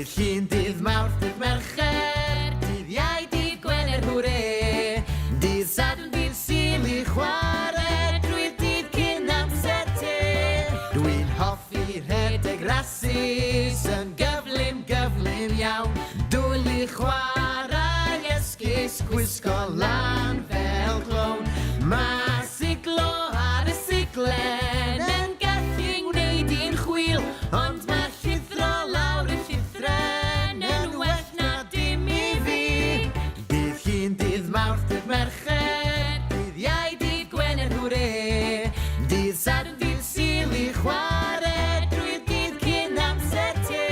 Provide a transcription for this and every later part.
Dydd Llun, dydd Mawrth, dydd Mercher, dydd Iau, dydd Gwener, hwre. Dydd Sadwrn, dydd Sul i chwarae, drwy'r dydd cyn amser te. Dwi'n hoffi rhedeg rasus, yn gyflym, gyflym iawn. Dwyl i chwarae esgus, gwisgo lan fel clown. Mae siglo ar y siglen yn gallu gwneud i'n chwyl, ond mae llithro lawr y llithren yn well na dim i fi. Dydd Llun, dydd Mawrth, dydd Mercher, dydd Iau, dydd Gwener, hwre. Dydd Sadwrn, dydd Sul i chwarae, drwy'r dydd cyn amser te.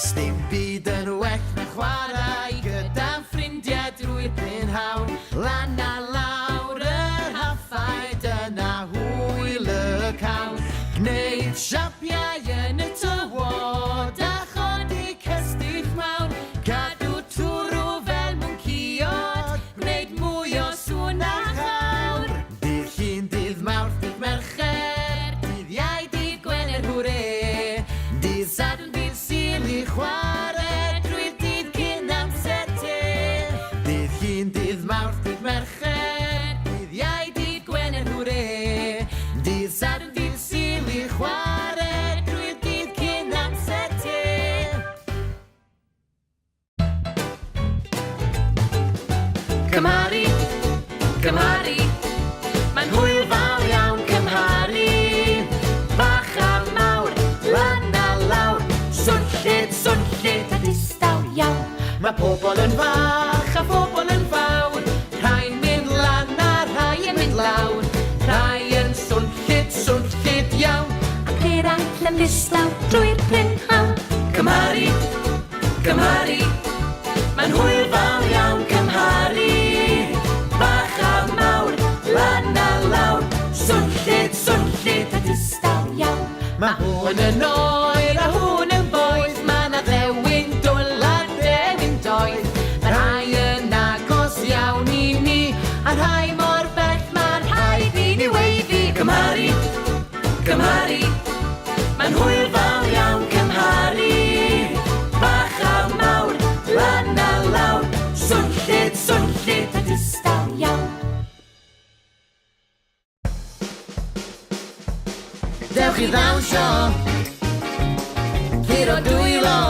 Sdim byd yn well na chwarae gyda'n ffrindiau drwy'r prynhawn. Lan a lawr yr haffaid yna hwyl y cawn. Gwneud siapiau yn y tywod a chodi cestyll mawr. Cadw twrw fel mwnciod, gwneud mwy o sŵn a chawr. Dydd Llun, dydd Mawrth, dydd Mercher, dydd Iau, dydd Gwener, hwre. Dydd Sadwrn, dydd Sul i chwarae, drwy'r dydd cyn amser te. Dydd Llun, dydd Mawrth, dydd Mercher, dydd Iau, dydd Gwener, hwre. Dydd Sadwrn, dydd Sul i chwarae, drwy'r dydd cyn amser te. Cymharu, cymharu, mae'n hwyl fawr iawn cymharu. Bach a mawr, lan a lawr, swnllyd a distaw iawn. Mae pobl yn fach a pobl yn fawr, rhai'n mynd lan a rhai yn mynd lawr. Rhai yn swnllyd iawn, ac eraill yn distaw drwy'r prynhawn. Cymharu, cymharu, mae'n hwyl fawr iawn cymharu. Bach a mawr, lan a lawr, swnllyd a distaw iawn. Mae hwn yn oer a hwn yn boeth, mae na ddewin dwl a ddewin doeth. Mae rhai yn agos iawn i ni, a rhai mor bell mae'n rhaid i ni weiddi. Cymharu, cymharu, mae'n hwyl fawr iawn cymharu. Bach a mawr, lan a lawr, swnllyd a distaw iawn. Dewch i ddawnsio, curo dwylo,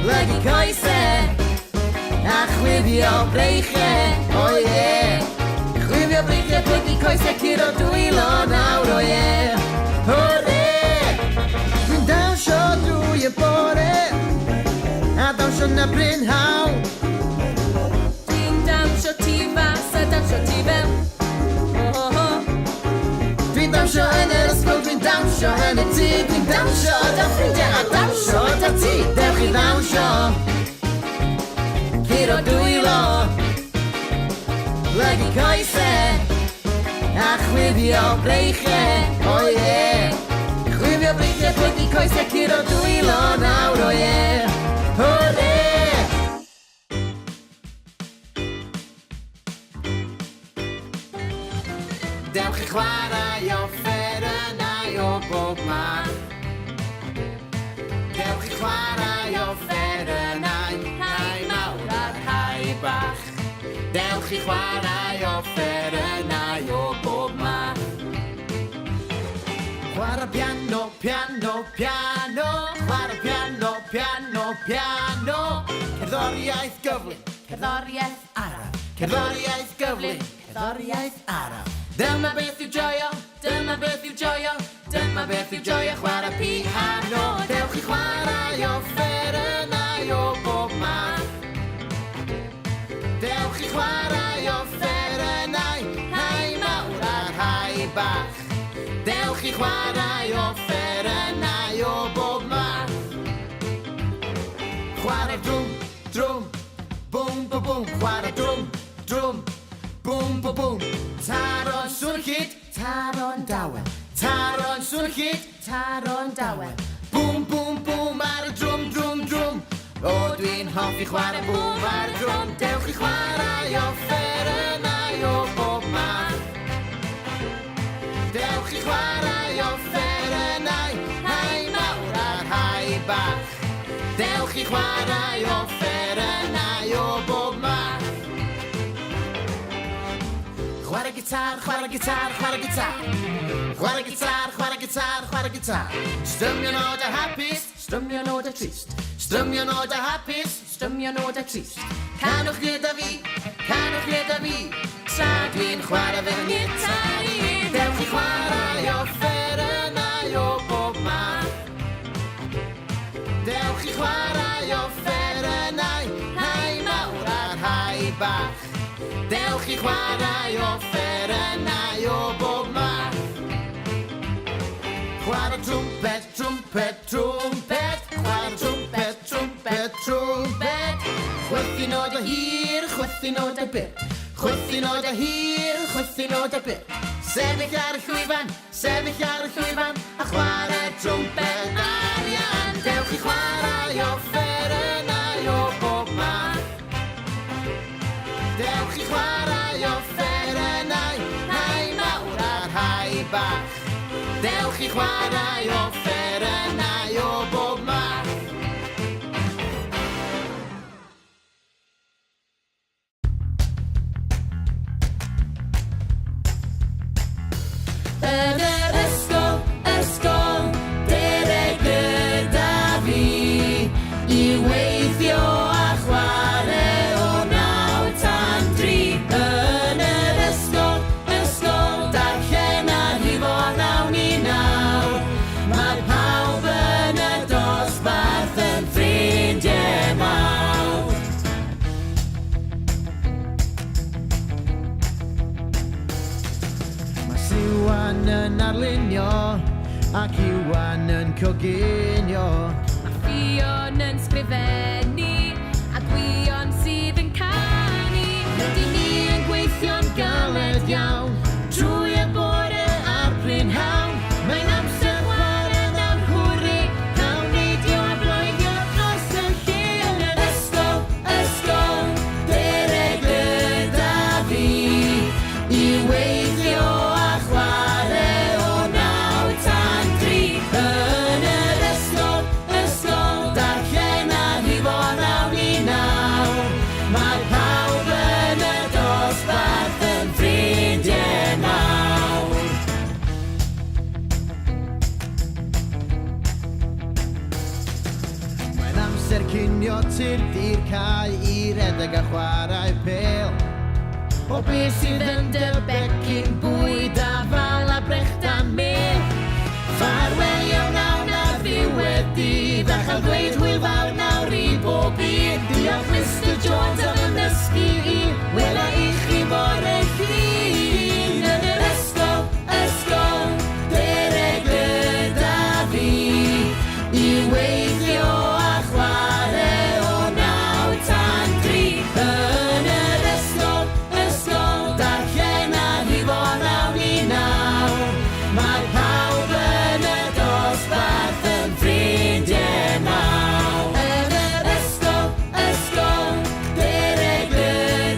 lygu coesau, a chwifio breichau, o ie. Chwifio breichau, plygu coesau, curo dwylo nawr, o ie. Hwre! Dwi'n dawnsio drwy y bore, a dawnsio na brynhawn. Dwi'n dawnsio tu fas a dawnsio tu fewn. Dwi'n dawnsio yn yr ysgol, dwi'n dawnsio yn y tŷ. Dwi'n dawnsio da ffrindiau a dawnsio da ti. Dewch i ddawnsio, curo dwylo, lygu coesau, a chwifio breichau, o ie. Chwifio breichau, plygu coesau, curo dwylo nawr, o ie. Hwre! Dewch i chwarae offerynnau o bob math. Dewch i chwarae offerynnau, rhai mawr a rhai bach. Dewch i chwarae offerynnau o bob math. Chwarae piano, piano, piano. Chwarae piano, piano, piano. Cerddoriaeth gyflym, cerddoriaeth araf. Cerddoriaeth gyflym, cerddoriaeth araf. Dyma beth yw joio, dyma beth yw joio, dyma beth yw joio chwarae piano. Dewch i chwarae offerynnau o bob math. Dewch i chwarae offerynnau, rhai mawr a rhai bach. Dewch i chwarae offerynnau o bob math. Chwarae drwm, drwm, bwm, bwm, bwm. Chwarae drwm, drwm, bwm, bwm, bwm. Taro'n swnllyd, taro'n dawen. Taro'n swnllyd, taro'n dawen. Bwm, bwm, bwm ar y drwm, drwm, drwm. O, dwi'n hoffi chwarae bwm ar y drwm. Dewch i chwarae offerynnau o bob math. Dewch i chwarae offerynnau, rhai mawr a rhai bach. Dewch i chwarae offerynnau o bob math. Chwarae gitar, chwarae gitar, chwarae gitar. Chwarae gitar, chwarae gitar, chwarae gitar. Strymio nodau hapus, strymio nodau trist. Strymio nodau hapus, strymio nodau trist. Canwch gyda fi, tra dwi'n chwarae fewn i'r tai. Dewch i chwarae offerynnau o bob math. Dewch i chwarae offerynnau, rhai mawr a rhai bach. Dewch i chwarae offerynnau o bob math. Chwarae trwmpet, trwmpet, trwmpet. Chwarae trwmpet, trwmpet, trwmpet. Chwythu nodau hir, chwythu nodau byr. Chwythu nodau hir, chwythu nodau byr. Sefyll ar y llwyfan, sefyll ar y llwyfan, a chwarae trwmpet arian. Dewch i chwarae offerynnau o bob math. Dewch i chwarae offerynnau, rhai mawr a rhai bach. Dewch i chwarae offerynnau o bob math. Yn yr ysgol, dereg gyda fi I weithio a chwarae o 9 tan 3. Yn yr ysgol, darllen a rhifo 9 i 9. Mae pawb yn y dosbarth yn ffrindiau mawr. Mae Siwan yn arlunio ac Iwan yn coginio. Mae Fion yn sgrifennu a Gwion sydd yn canu. Rydyn ni yn gweithio'n galed iawn trwy y bore a'r prynhawn. Mae'n amser chwarae nawr hwri, cawn neidio a bloeddio dros y lle. Yn yr ysgol, dereg gyda fi I weithio a chwarae o 9 tan 3. Yn yr ysgol, darllen a rhifo 9 i 9. Mae pawb yn y dosbarth yn ffrindiau mawr. Mae'n amser cinio tirdi'r cae I redeg a chwarae pêl. O beth sydd yn dy becyn bwyd a fal a brechdan mel. Ffarwelio nawr na ddiwedd dydd a chael dweud hwyl fawr nawr I bob un. Diolch Mr Jones am yn ddysgu I wela I chi bore llun. Yn yr ysgol, dereg gyda fi I weithio a chwarae o 9 tan 3. Yn yr ysgol, darllen a rhifo 9 i 9. Mae pawb yn y dosbarth yn ffrindiau mawr. Yn yr ysgol, dereg gyda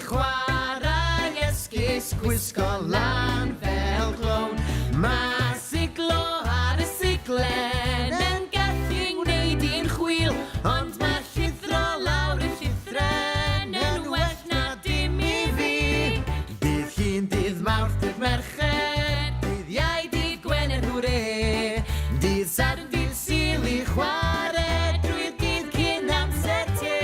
chwarae esgus, gwisgo lan fel clown. Mae siglo ar y siglen yn gallu'n gwneud i'n chwyl, ond mae llithro lawr y llithren yn well na dim i fi. Dydd Llun, dydd Mawrth, dydd Mercher, dydd Iau, dydd Gwener, hwre. Dydd Sadwrn, dydd Sul i chwarae drwy'r dydd cyn amser te.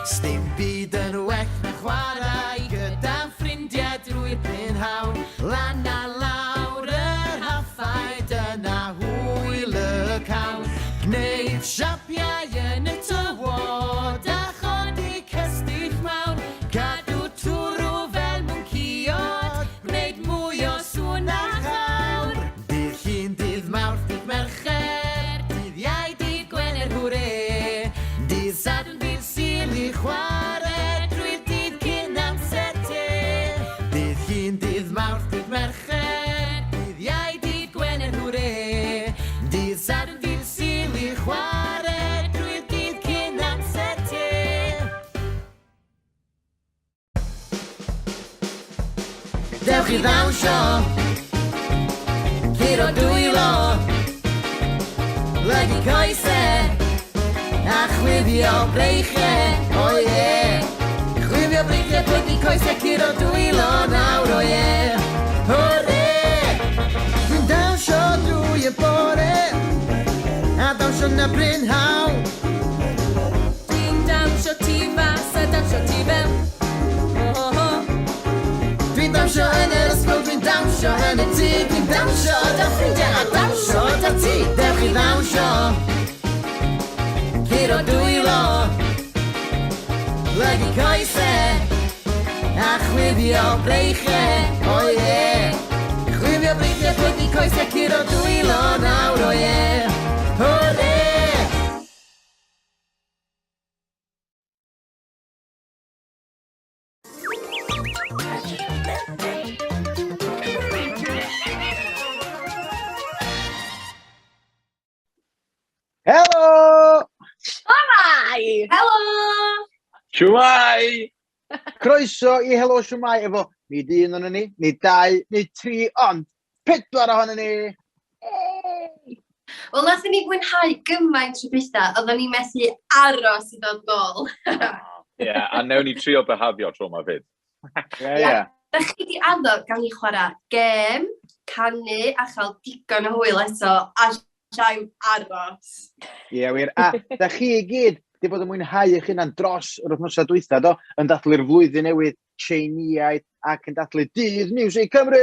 Sdim byd yn well na chwarae gyda ffrindiau drwy'r prynhawn. Lan a lawr yr haffau, dyna hwyl y cawn. Gwneud siapiau yn y tywod a chodi cestyll mawn. Cadw twrw fel mwnciod, gwneud mwy o sŵn a chawr. Dydd Llun, dydd Mawrth, dydd Mercher, dydd Iau, dydd Gwener, hwre. Dydd Sadwrn, dydd Sul i chwarae drwy'r dydd cyn amser te. Dydd Llun, dydd Mawrth, dydd Mercher, dydd Iau, dydd Gwener, hwre. Dydd Sadwrn, dydd Sul i chwarae drwy'r dydd cyn amser te. Dewch i ddawnsio, curo dwylo, lygu coesau, a chwifio breichau, o ie. Chwifio breichau, plygu coesau, curo dwylo nawr, o ie. Hwre! Dwi'n dawnsio drwy y bore, a dawnsio na brynhawn. Dwi'n dawnsio tu fas a dawnsio tu fewn. Dwi'n dawnsio yn yr ysgol, dwi'n dawnsio yn y tŷ, dwi'n dawnsio da ffrindiau a dawnsio da ti. Dewch i ddawnsio, curo dwylo, lygu coesau, a chwifio breichau, o ie. Chwifio breichau, plygu coesau, curo dwylo nawr, o ie. Hwre! Helo! Shwmae! Helo! Shwmae! Croeso i Helo Shwmae efo ni dyn o'n ni, ni dau, ni tri, ond 4 ohonyn ni. Wel, nathon ni fwynhau gymaint tro bytha, oedden ni methu aros i ddod gol. Ie, a newn ni trio behafio tro yma fyd. Ie. Da chi di addo gan i chwarae gem, canu a chael digon o hwyl eto, a siaw aros. Ie, wir. A da chi i gyd di bod yn mwynhau eich hunan dros yr wythnosau dwytha, do? Yn dathlu'r flwyddyn newydd Tsieineaidd ac yn dathlu dydd Music Cymru!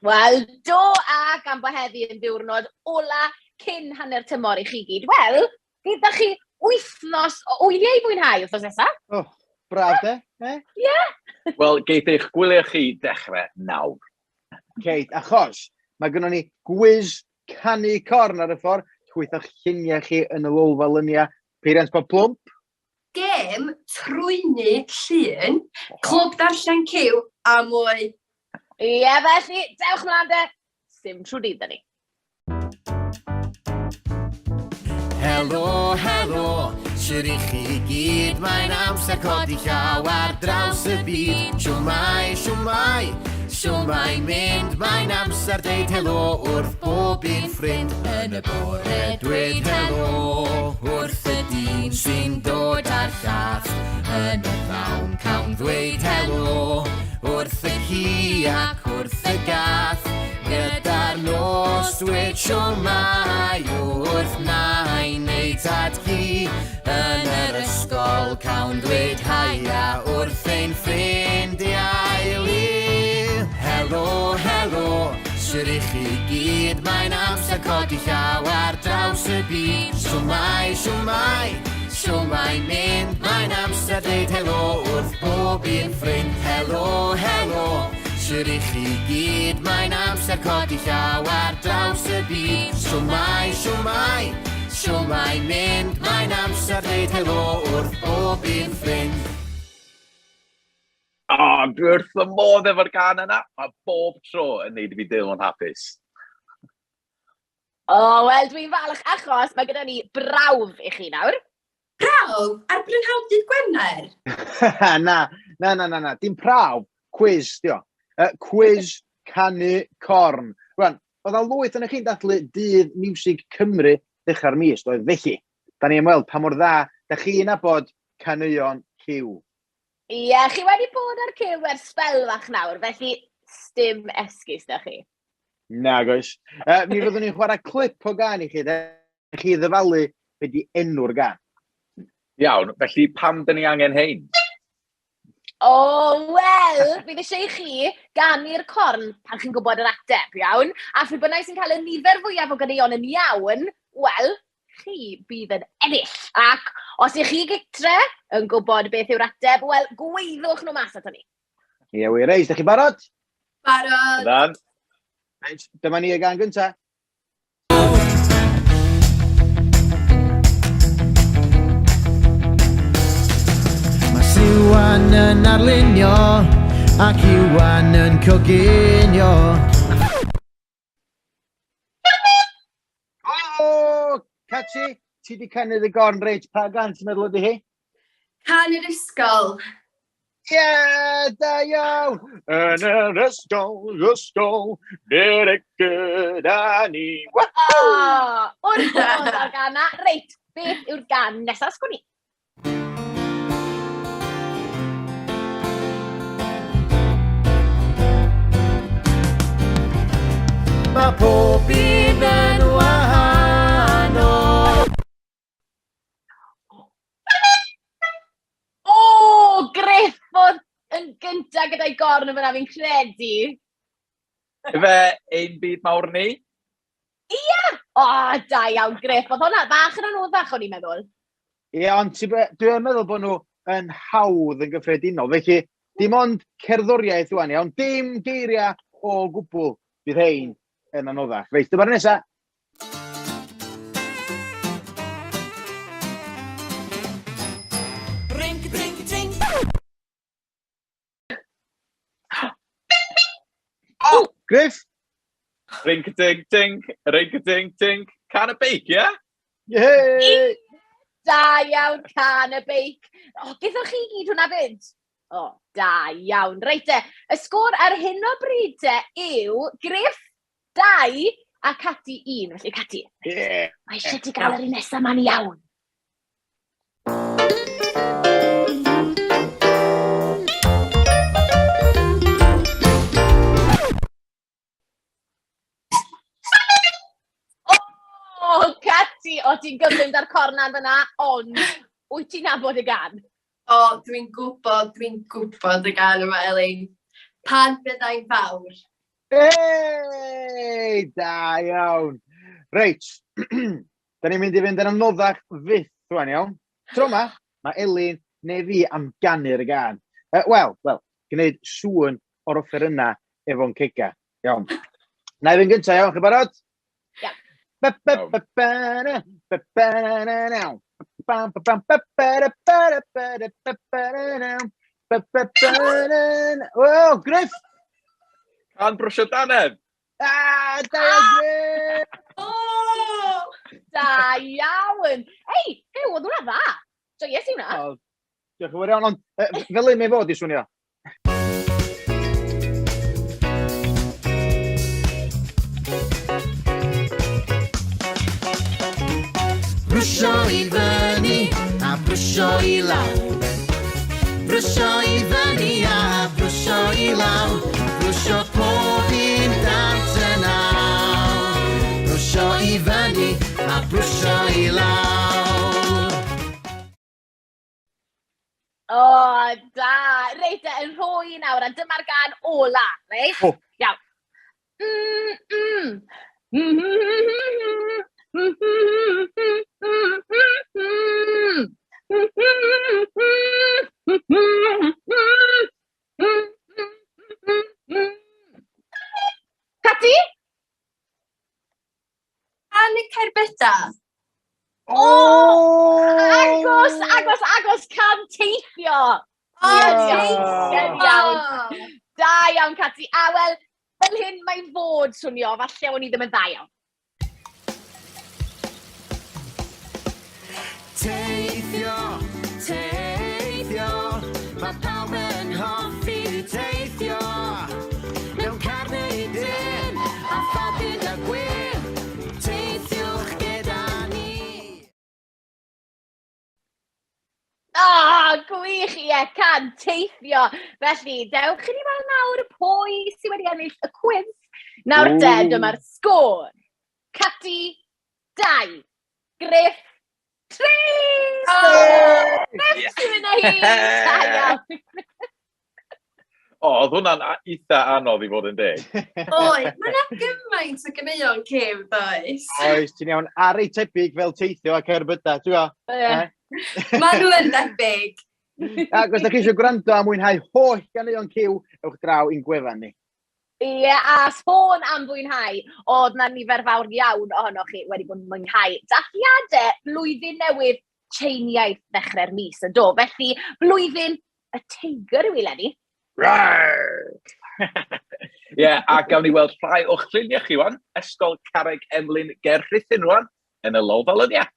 Wel, do ac am bo heddi yn diwrnod ola cyn hanner tymor i chi gyd. Wel, gyda chi wythnos o wyliau i fwynhau wythnos nesaf. O, braf de? Wel, geith eich gwylio chi dechrau nawr. Keit, achos mae gynnon ni gwiz canu corn ar y ffordd. Chwytho'ch lluniau chi yn y lolfa lyniau. Peiriant bob plwmp. Gem, trwyni, llun, clwb darllen cyw a mwy. Ie, felly, dewch mlaen de. Sim trwy dydd ni. Helo, helo, siwr i chi gyd, mae'n amser codi llaw ar draws y byd. Shwmae, shwmae, shwmae mynd, mae'n amser deud helo wrth bob un ffrind. Yn y bore dweud helo wrth y dyn sy'n dod ar llath. Yn y ddawn cawn ddweud helo wrth y ci ac wrth y gath. Gyda'r nos dweud shwmae wrth nain neu tad ci. Yn yr ysgol cawn dweud haia wrth ein ffrindiau li. Helo, helo, siwr i chi gyd, mae'n amser codi llaw ar draws y byd. Shwmae, shwmae, shwmae mynd, mae'n amser deud helo wrth bob un ffrind. Helo, helo, siwr i chi gyd, mae'n amser codi llaw ar draws y byd. Shwmae, shwmae, shwmae mynd, mae'n amser deud helo wrth bob un ffrind. O, dwi wrth y modd efo'r gan yna. Mae bob tro yn neud i fi deimlo'n hapus. O, wel, dwi'n falch achos mae gyda ni brawf i chi nawr. Prawf, ar brynhawn dydd Gwener. Na, Na. Dim prawf, quiz, dio. Quiz canu corn. Rwan, oedd a lwyth yn chi'n dathlu dydd Music Cymru ddechrau'r mis, doedd felly. Da ni ymweld pa mor dda, da chi'n abod caneuon cyw. Ie, chi wedi bod ar cyw ers spel fach nawr, felly stym esgus da chi. Nag oes. Mi fyddwn ni'n chwarae clip o gan i chi, da chi ddyfalu be di enw'r gan. Iawn, felly pam dyn ni angen hein? O, wel, bydd eisiau i chi ganu'r corn pan chi'n gwybod yr ateb, iawn? A phy bynnag sy'n cael y nifer fwyaf o ganeuon yn iawn, wel, chi bydd yn ennill. Ac os ych chi gytre yn gwybod beth yw'r ateb, wel, gweithwch nhw mas ato ni. Ie, wy reis, da chi barod? Barod. Dan? Dyma ni y gan gynta. Mae Siwan yn arlunio ac Iwan yn coginio. O, Catsi, ti di canu y gorn reit, pa gan ti'n meddwl ydy hi? Can yr ysgol. Ie, da iawn! Yn yr ysgol, nid y gyda ni. O, wrth gwrs o'r gana. Reit, beth yw'r gan nesaf sgwni? Mae pob un yn wahanol. O, Griff oedd yn gynta gyda'i gorn yma fi'n credu. Fe ein byd mawr ni? O, da iawn, Griff. Oedd hwnna bach yn anoddach o'n i'n meddwl. Ie, ond dwi'n meddwl bod nhw yn hawdd yn gyffredinol. Felly, dim ond cerddoriaeth dwi'n iawn, dim geiriau o gwbl bydd hein yn anoddach. Reit, dyma'r nesa. Griff? Ring-a-ting-ting, ring-a-ting-ting. Can y beic, ie? Yey! Da iawn, can y beic. O, gyda chi gyd hwnna fynd? O, da iawn. Reit te, y sgôr ar hyn o bryd te yw Griff 2 a Cati 1. Felly, Cati, Ie. mae eisiau ti gael yr un nesaf ma'n iawn. O, Cati, o ti'n gyflym dar cornan fyna, ond wyt ti'n nabod y gan? O, dwi'n gwybod y gan yma, Elin. Pan byddai'n fawr. Hei! Da iawn. Reit, da ni'n mynd i fynd yn anoddach fydd, rwan iawn. Tro yma, mae Elin neu fi am ganu'r gan. Wel, gwneud sŵn o'r offer yna efo'n cega. Iawn. Na i fynd gyntaf, iawn, chi barod? Ia. Wel, Griff! Can brwsio danedd? Da iawn, Griff! O! Da iawn. Ei, oedd hwnna dda. Joyous i hwnna. Diolch yn fawr iawn, ond fel un ei fod i swnio. Brwsio i fyny a brwsio i lawr. Brwsio i fyny a brwsio i lawr. Brwsio pob un dant yn awr. Brwsio i fyny a brwsio i lawr. O, da. Reit, yn rhoi nawr, a dyma'r gan ola, reit? O. Iawn. Cati? Can y cerbeda. O! Agos, can teithio. O, Iawn. Da iawn, Cati. A wel, fel hyn mae'n fod swnio, falle o'n i ddim yn dda iawn. Teithio, mae pawb yn can teithio. Felly, dewch i ni weld nawr pwy sydd wedi ennill y quiz. Nawr te, dyma'r sgôr. Cati, 2. Griff, 3. Griff sy'n mynd â hi. Da iawn. O, oedd hwnna'n eitha anodd i fod yn deg. Oi, mae'n gymaint o gyneuon cyw, does? Oes, ti'n iawn, ar ei tebyg fel teithio ac erbyda, ti'n gwybod? Mae nhw yn debyg. Ac os ydych chi eisiau gwrando a mwynhau holl ganeuon cyw, ewch draw i'n gwefan ni. Ie, a sôn am fwynhau, oedd na nifer fawr iawn ohonoch chi wedi bod yn mwynhau dathliadau blwyddyn newydd Tsieineaidd ddechrau'r mis yn do. Felly, blwyddyn y teigr yw i lenni. Rhag! Ie, a gawn ni weld rhai o'ch ffrindiau chi wan, Ysgol Carreg Emlyn Gerrhythyn rwan, yn y Lolfalyniau.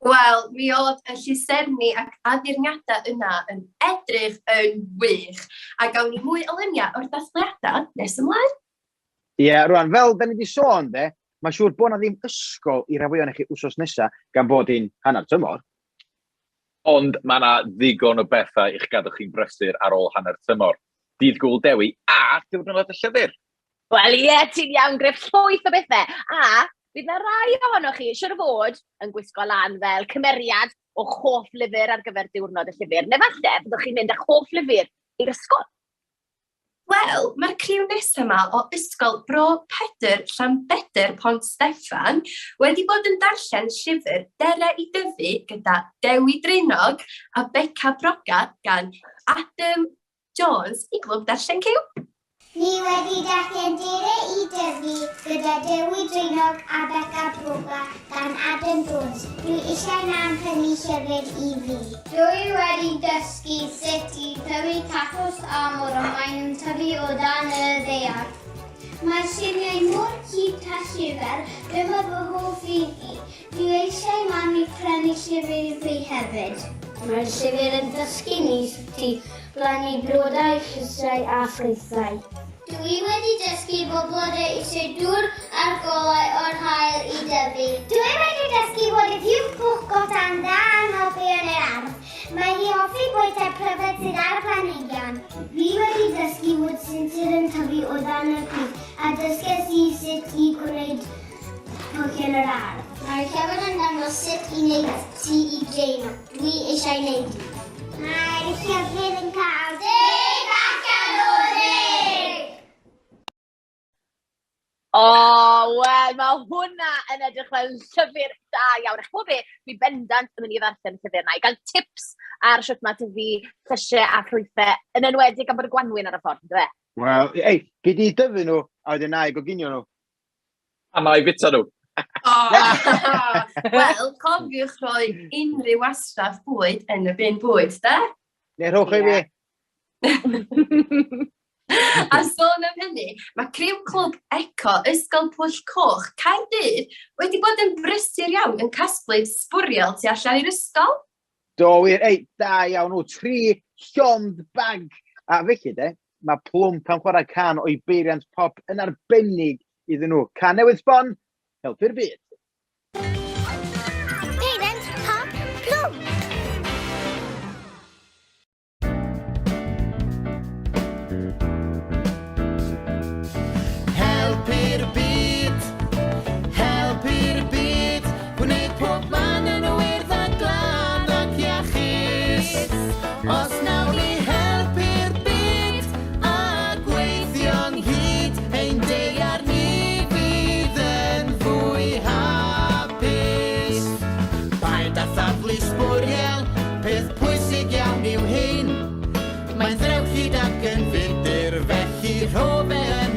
Wel, mi oedd y llyserni ac addurniadau yna yn edrych yn wych. A gawn ni mwy o lyniau o'r dathliadau nes ymlaen. Ie, rwan, fel da ni wedi sôn, mae siŵr bod na ddim ysgol i rafio i chi wsos nesaf gan bod hi'n hanner tymor. Ond mae yna ddigon o bethau i'ch gadw chi'n brysur ar ôl hanner tymor. Dydd Gwl Dewi a diwrnod y llyfr. Wel ie, ti'n iawn, Griff, llwyth o bethau. A bydd na rai ohonoch chi, siwr o fod, yn gwisgo lan fel cymeriad o hoff lyfr ar gyfer diwrnod y llyfr. Neu falle, byddwch chi'n mynd â hoff lyfr i'r ysgol. Wel, mae'r criw nesaf yma o Ysgol Bro Pedr Llanbedr Pont Steffan wedi bod yn darllen llyfr Dere i dyfu gyda Dewi Dreinog a Beca Broga gan Adam Jones i glwb darllen cyw. Ni wedi darllen Dere i dyfu gyda Dewi Dreinog a Beca Broga gan Adam Jones. Dwi eisiau na'n prynu llyfr i fi. Dwi wedi dysgu sut i tyfu cacws amor a maen nhw'n tyfu o dan y ddaear. Mae lluniau mor cute a llyfr, dyma fy hoff i fi. Dwi eisiau mam i prynu llyfr i fi hefyd. Mae'r llyfr yn dysgu ni sut i blannu blodau, llysau a ffrwythau. Dwi wedi dysgu bod blodau eisiau dŵr a'r golau o'r haul i dyfu. Dwi wedi dysgu bod y piwch pwch gotan dda yn helpu yn yr ardd. Mae hi hoffi bwyta pryfed sydd ar y planhigion. Fi wedi dysgu bod sintir yn tyfu o dan y pridd a dysges i sut i gwneud pwch yn yr ardd. Mae'r llyfr yn dangos sut i wneud tŷ i Jane. Dwi eisiau wneud i. Mae'r llyfr yn cael 10 allan o 10! O, wel, mae hwnna yn edrych fel llyfr da iawn. Eich bod be, dwi bendant yn mynd i ddarllen y llyfr yna. I gael tips ar sut mae tyfu llysiau a ffrwythau yn enwedig am bod y gwanwyn ar y ffordd, dwi? Wel, ei, gyd i dyfu nhw, a wedyn na i goginio nhw. A na i bita nhw. Wel, cofiwch rhoi unrhyw wastraff bwyd yn y bin bwyd, da? Neu rhowch i fi. A sôn am hynny, mae criw clwb Eco Ysgol Pwll Coch Caerdydd wedi bod yn brysur iawn yn casglu sbwriel tu allan i'r ysgol. Do wir, ei, da iawn nhw, 3 llond bag. A felly mae plwmp am chwarae can o'i beiriant pop yn arbennig iddyn nhw. Can newydd sbon, helpu'r byd. Beiriant pop plwm! Helpu'r byd, gwneud pob man yn wyrdd a glad ac iachus. Os nawn ni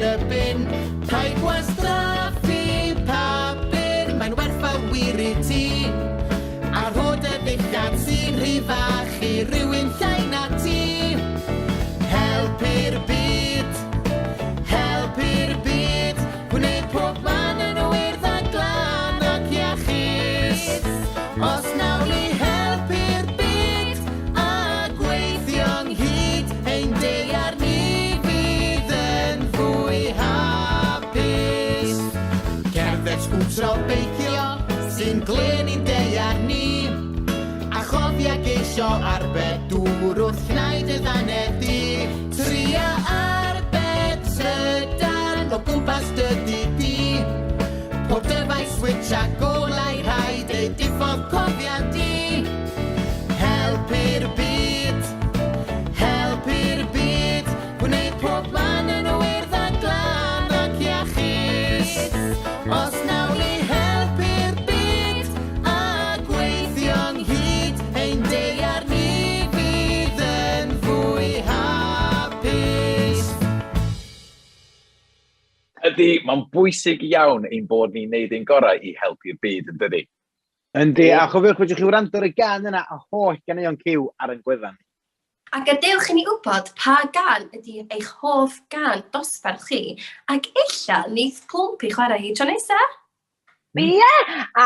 yn y bin. Paid gwastraffu papur, mae'n werthfawr i ti. A rhod y ddillad sy'n rhy fach i rywun llai na ti. Helpu'r byd, gwneud pob man yn wyrdd a glan ac iachus. Os nawn ni helpu'r byd a gweithio'n hyd, ein deiar ni fydd yn fwy hapus. Cerdded sgwtro beicio sy'n glyn i'n deiar ni, a chofia geisio arbed dŵr wrth wneud y ddaneddi. Tria arbed trydan o gwmpas dy di. Pob dyfais switch a golau rhaid ei diffodd cofiad di. Helpu'r byd, gwneud pob man yn wyrdd a glan ac iachus. Os nawn ni helpu'r byd a gweithio'n hyd, ein deiar ni fydd yn fwy hapus. Ydy, mae'n bwysig iawn ein bod ni'n neud ein gorau i helpu'r byd, yn dydi? Yndi, a chofiwch fedrwch chi wrando ar y gan yna a holl ganeuon cyw ar y gwefan. A gadewch i ni wybod pa gan ydy eich hoff gan dosbarth chi, ac illa neith plwmpi chwarae hi tro nesa. Ie, a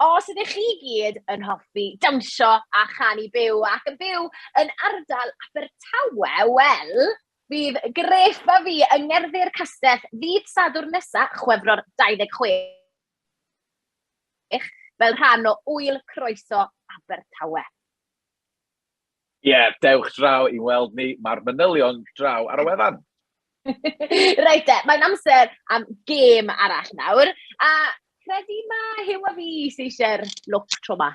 os ydych chi gyd yn hoffi dawnsio a chanu byw ac yn byw yn ardal Abertawe, wel, bydd greffa fi yng Ngerddi'r Castell ddydd Sadwrn nesa, Chwefror 26, fel rhan o Wyl Croeso Abertawe. Ie, dewch draw i weld ni, mae'r manylion draw ar y wefan. Reit de, mae'n amser am gêm arall nawr, a credu mae Hyw a fi sy'n eisiau'r look tro ma.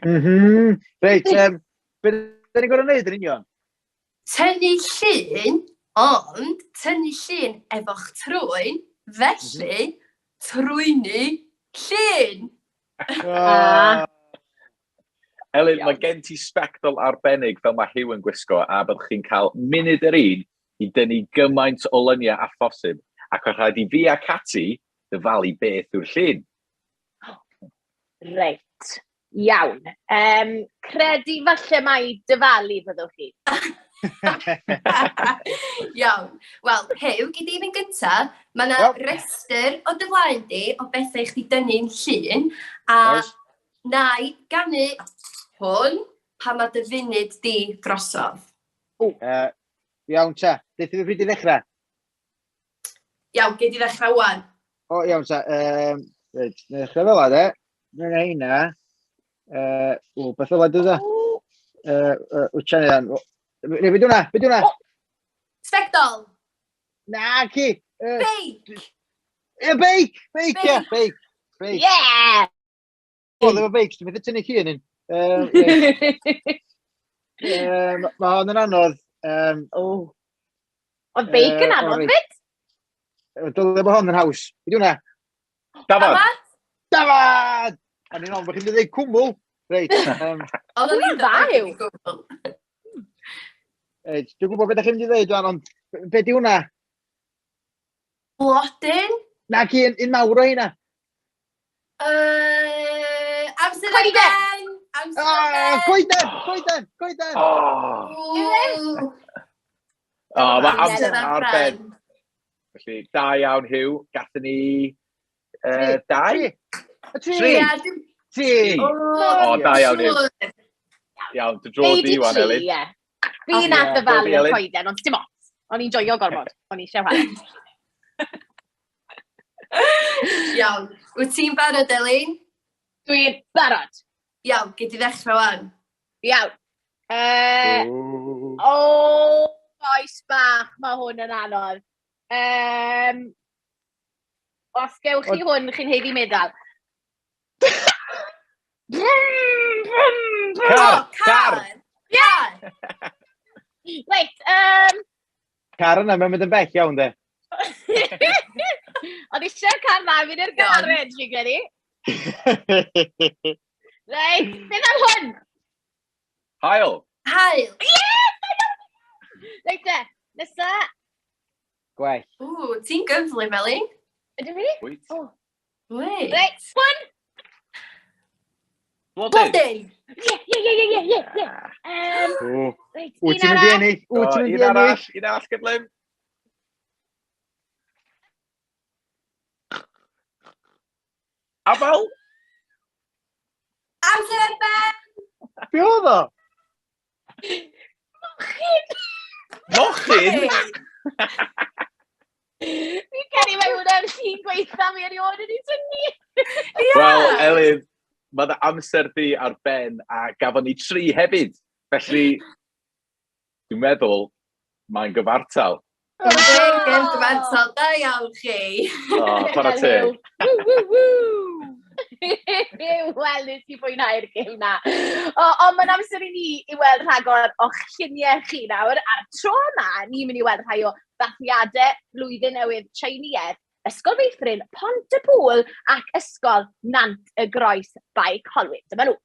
Reit, beth da ni'n gorau wneud yn union? Tynnu llun, ond tynnu llun efo'ch trwyn, felly trwyni llun. Elin, mae gen ti sbectol arbennig fel mae Hyw yn gwisgo a byddwch chi'n cael munud yr un i dynnu gymaint o lyniau a phosib ac oedd rhaid i fi a Cati dyfalu beth yw'r llun. Reit, iawn. Credu falle mai dyfalu fyddwch chi. Iawn. Wel, Hyw, gyd i fi'n gyntaf, mae yna restr o dy flaen di o bethau chdi dynnu'n llun, a na i ganu hwn pan mae dy funud di drosodd. Iawn ta, beth ydych chi wedi ddechrau? Iawn, gyd i ddechrau wan. O, iawn ta, ddechrau fel de. Mae'n heina. Beth fel ydw da? Wtio ni dan. Ne, beth hwnna? Sbectol. Na, ci. Beic. Beic, ia, beic. Yeah! O, ddim o beics, dwi'n meddwl tynnu llun un. Mae hon yn anodd. Oedd beic yn anodd fyd? Dylai bod hon yn haws. Beth hwnna? Dafod! Dafod! A ni'n ond, bod chi'n dweud cwmwl. Reit. Oedd yn dda yw. Dwi'n gwybod beth chi'n dweud, ond beth di hwnna? Blodyn. Na, ci, un mawr o hynna. Amser ar ben. Coeden! Mae amser ar ben. Felly, da iawn Hyw. Gathen ni... dau? Tri! Da iawn Hyw. Iawn, dy dro di wan, Elin. Fi nath ddyfalu o coeden, ond dim ots. O'n i'n joio gormod. O'n i'n eisiau rhaid. Iawn. Wyt ti'n barod, Elin? Dwi'n barod. Iawn, gyd i ddechrau wan. Iawn. Oes bach, mae hwn yn anodd. Os gewch chi hwn, chi'n heiddi medal. Car! Car! Reit, Car yna, mae'n mynd yn bell iawn, de. Ond eisiau car na, fydd i'r garej, fi'n credu. Reit, beth am hwn? Hwyl! Hwyl! Reit te, nesa. Gwell. Ti'n gyflym, Elin? Ydw i? Wyt. O, Wei. reit, one. Blodyn. Ie. Reit, Wyt un ti'n mynd i arall. ennill? Wyt ti'n mynd i Un ennill? arall gyflym. Afal. Amser ar ben! Be oedd o? Mochyn. Fi'n cael ei mewn ar llun gweitha mi erioed yn ei tynnu. Wel, Elin, mae dy amser di ar ben a gafon ni 3 hefyd. Felly, dwi'n meddwl, mae'n gyfartal. Yn gyfansol, da iawn chi. O, para teg. Wel, nes i fwynhau'r gym na. Ond mae'n amser i ni i weld rhagor o'ch lluniau chi nawr. A'r tro yma, ni'n mynd i weld rhai o ddathliadau blwyddyn newydd Tsieineaidd, Ysgol Feithrin Pont y Pŵl ac Ysgol Nant y Groes Baich Holwyn. Dyma nhw.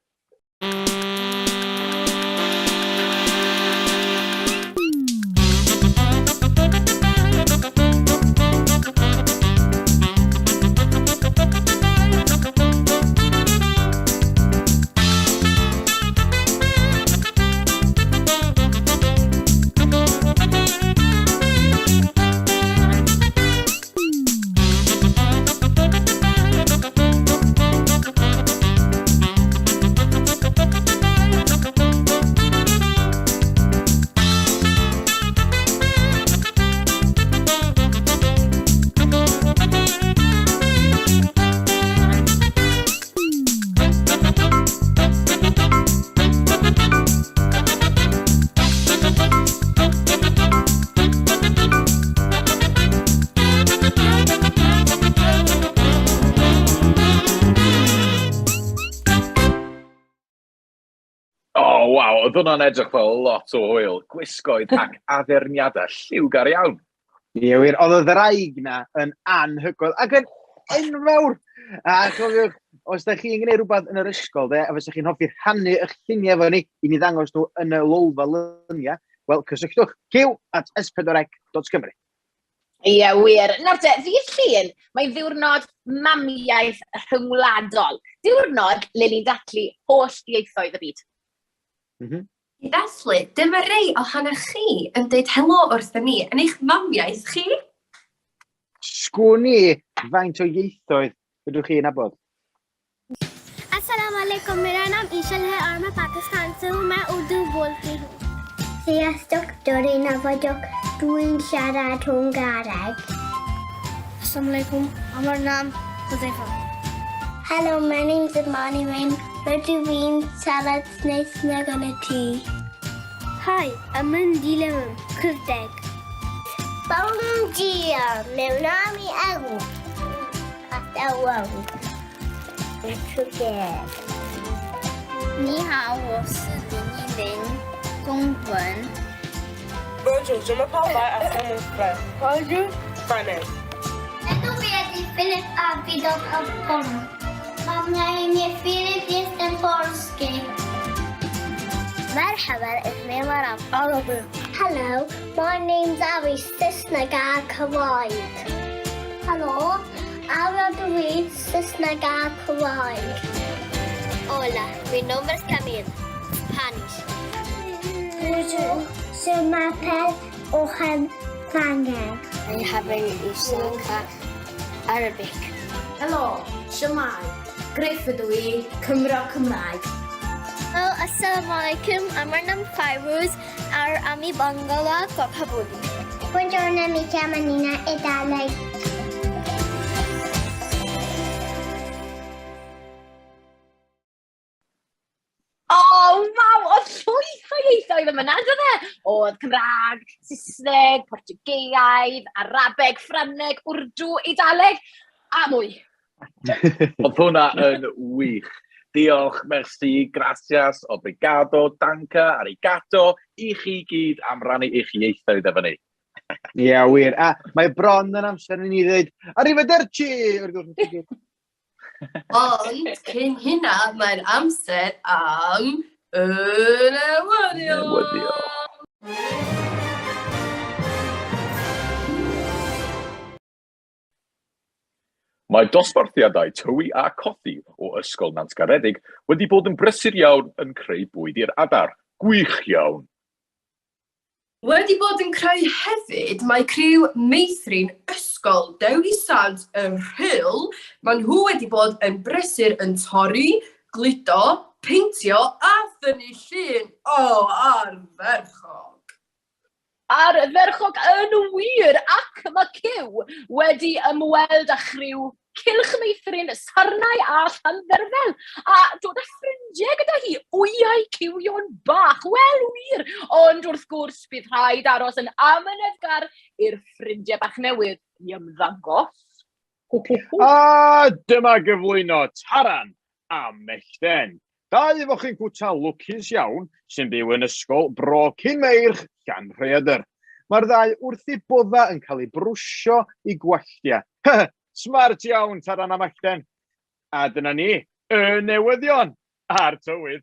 Waw, oedd hwnna'n edrych fel lot o hwyl, gwisgoedd ac addurniadau lliwgar iawn. Ie, wir, oedd y ddraig na yn anhygoel ac yn enfawr. A chofiwch, os da chi'n gwneud rhywbeth yn yr ysgol, a fysa chi'n hoffi rhannu eich lluniau efo ni, i ni ddangos nhw yn y lolfa lyniau, wel, cysylltwch criw@s4c.cymru. Ie, wir. Nawr te, ddydd llun, mae ddiwrnod mamiaeth rhyngwladol. Diwrnod le ni'n dathlu holl ieithoedd y byd. I ddathlu, dyma rei ohonoch chi yn dweud helo wrthyn ni yn eich mamiaeth chi. Sgwni faint o ieithoedd ydwch chi'n abod? अस्सलामुअलैकुम मेरा नाम ईशल है और मैं पाकिस्तान से हूँ मैं उर्दू बोलती हूँ Sziasztok, Dorina vagyok, dwi'n siarad Hwngariaid. Assalamualaikum, আমার নাম Huzaifa. Hello, my name's Imani Rain. Rydw i'n siarad Saesneg yn y tŷ. Hi, I'm Dilem Cwrdeg. Bawm dia, mewn am I ew. At ewaw. Cwrdeg. 你好，我是林依林，中文。Bonjour, je m'appelle Beth et mon frère. Bonjour, Fanny. Ydw fi ydi Philip a Fidog a Pon. Mam na imię Filip, jestem polski. مرحبا اسمي مرام عربي. Hello, my name's Abby, Saesneg a Cymraeg. Hello, Abby dwi Saesneg a Cymraeg. Hola, mi nombre es Camille, Spanish. Bonjour, je m'appelle Ohan Fangeg. I have an Isaka Arabic. Hello, Shwmae, Griff ydw i, Cymro Cymraeg. Hello, Assalamualaikum, আমার নাম Fairuz, আর আমি বাংলা কথা বলি। Buongiorno, mi chiamo Nina Idaleg. Waw, oedd llwyth o ieithoedd yma na, dydde? Oedd Cymraeg, Saesneg, Portiwgeaidd, Arabeg, Ffrangeg, Wrdw, Eidaleg, a mwy. Oedd hwnna yn wych. Diolch, merci, gracias, obrigado, danke, arigato, i chi gyd am rannu eich ieithoedd efo ni. Ie, wir. A mae bron yn amser i ni ddweud, arrivederci! Ond cyn hynna, mae'n amser am y newyddion. Mae dosbarthiadau tywi a coffi o ysgol Nantgaredig wedi bod yn brysur iawn yn creu bwyd i'r adar. Gwych iawn. Wedi bod yn creu hefyd, mae criw meithrin ysgol Dewi Sant yn Hwyl. Maen nhw wedi bod yn brysur yn torri, gludo, peintio a thynnu llun ardderchog. Ardderchog yn wir, ac mae Cyw wedi ymweld â chriw Cylch Meithrin, Sarnau a Llandderfel, a dod â ffrindiau gyda hi, wyau cywion bach, wel wir, ond wrth gwrs bydd rhaid aros yn amyneddgar i'r ffrindiau bach newydd i ymddangos. A dyma gyflwyno Taran a Mellten. Dau efo chi'n gwta lwcus iawn sy'n byw yn ysgol Bro Cynmeirch gan Rhaeadr. Mae'r ddau wrth eu bodda yn cael eu brwsio i gwelltia. Smart iawn, Taran a Mellten. A dyna ni, y newyddion a'r tywydd.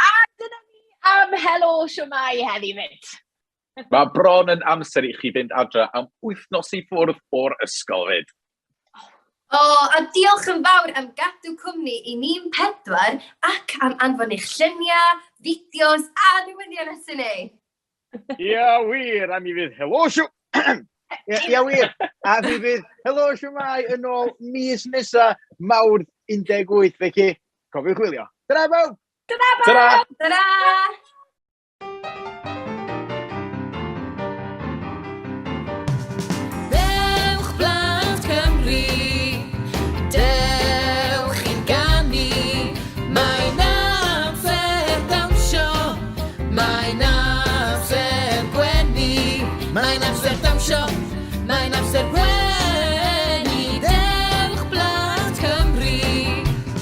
A dyna ni am Helo Shwmae heddi fyd. Mae bron yn amser i chi fynd adre am wythnos i ffwrdd o'r ysgol fyd. A diolch yn fawr am gadw cwmni i ni'n pedwar ac am anfon eich lluniau, fideos a newyddion at ni. Ia wir, a mi fydd Helo Shwmae. Ia wir, a mi fydd Helo Shwmae yn ôl mis nesa Mawrth 18, felly cofiwch wylio. Dyna bawb! Dyna bawb! Tara! Dewch blant Cymru, dewch i'n ganu, mae'n amser dawnsio, mae'n amser gwenu, mae'n amser dawnsio, mae'n amser gwenu, dewch blant Cymru.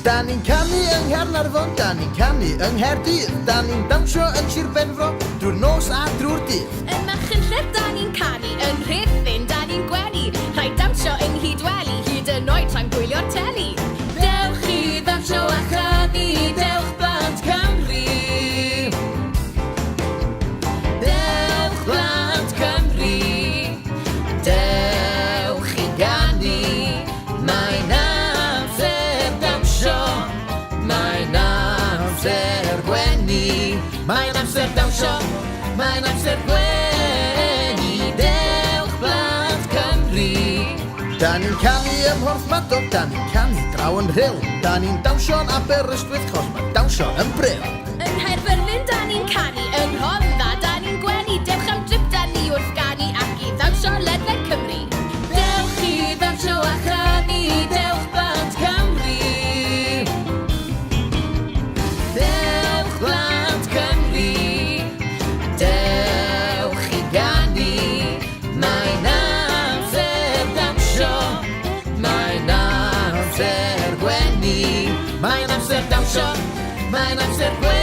Da ni'n canu yng Nghaernarfon, da ni'n canu yng Nghaerdydd, da ni'n dawnsio yn Sir Benfro, drwy'r nos a drwy'r dydd. Yn Machynlleth da ni'n canu, yn Rhuthun da ni'n gwenu, rhaid dawnsio yng Nghydweli, hyd yn oed tra'n gwylio'r teli. Dewch i ddawnsio a chanu, dewch blant Cymru. Dewch blant Cymru, dewch i ganu, mae'n amser dawnsio, mae'n amser gwenu, mae'n amser dawnsio, mae'n amser gwenu, dewch blant Cymru. Da ni'n canu ym Mhorthmadog, da ni'n canu draw yn Rhyl, da ni'n dawnsio yn Aberystwyth, chos mae dawnsio yn Bryl. Yn Nghaerfyrddin da ni'n canu, yn Rhondda da ni'n gwenu, dewch am drip da ni wrth ganu ac i ddawnsio ledled Cymru. Dewch i ddawnsio a chanu, dewch blant Cymru. Dewch blant Cymru, dewch i ganu, mae'n amser dawnsio, mae'n amser gwenu, mae'n amser dawnsio, mae'n amser gwenu.